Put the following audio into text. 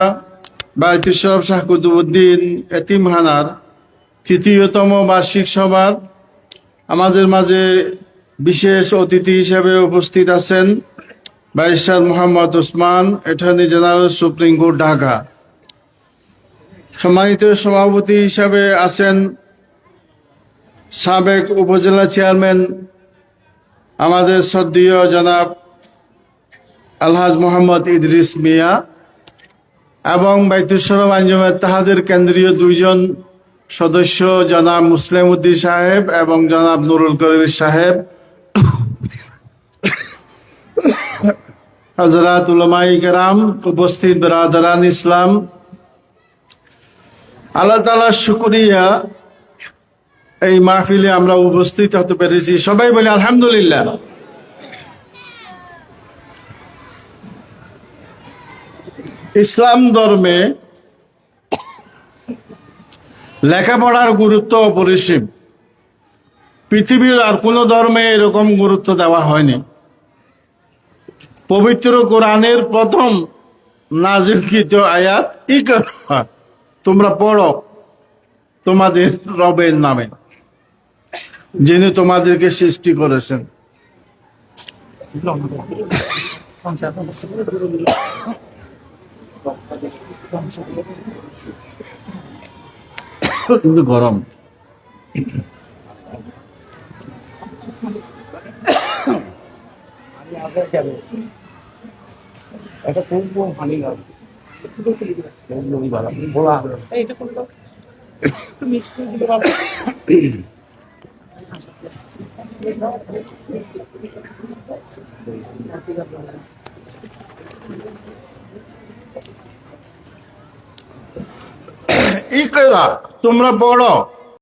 বায়তুল শরফ শাহ কুতুবউদ্দিন এতিমখানার তৃতীয়তম বার্ষিক সভার আমাদের মাঝে বিশেষ অতিথি হিসেবে উপস্থিত আছেন barrister Mohammad Osman, attorney general, supreme court, Dhaka. সম্মানিত সভাপতি হিসাবে আছেন সাবেক উপজেলা চেয়ারম্যান আমাদের শ্রদ্ধেয় জনাব আলহাজ মোহাম্মদ ইদ্রিস মিয়া এবং বায়তুল শরফ আঞ্জুমান তাহাদের কেন্দ্রীয় দুইজন সদস্য জনাব মুসলিম উদ্দিন সাহেব এবং জনাব নুরুল করিম সাহেব, হযরত উলামায়ে কেরাম, উপস্থিত বিরাদরান ইসলাম, আল্লাহ তাআলার শুকরিয়া এই মাহফিলে আমরা উপস্থিত হতে পেরেছি। সবাই বলি আলহামদুলিল্লাহ। ইসলাম ধর্মে লেখাপড়ার গুরুত্ব অপরিসীম। পৃথিবীর আর কোনো ধর্মে এরকম গুরুত্ব দেওয়া হয়নি। পবিত্র কোরআনের প্রথম নাজিলকৃত আয়াত, ইকরা, তোমরা পড়ো তোমাদের রবের নামে, যিনি তোমাদেরকে সৃষ্টি করেছেন। কিন্তু গরম। ইকরা, তোমরা পড়ো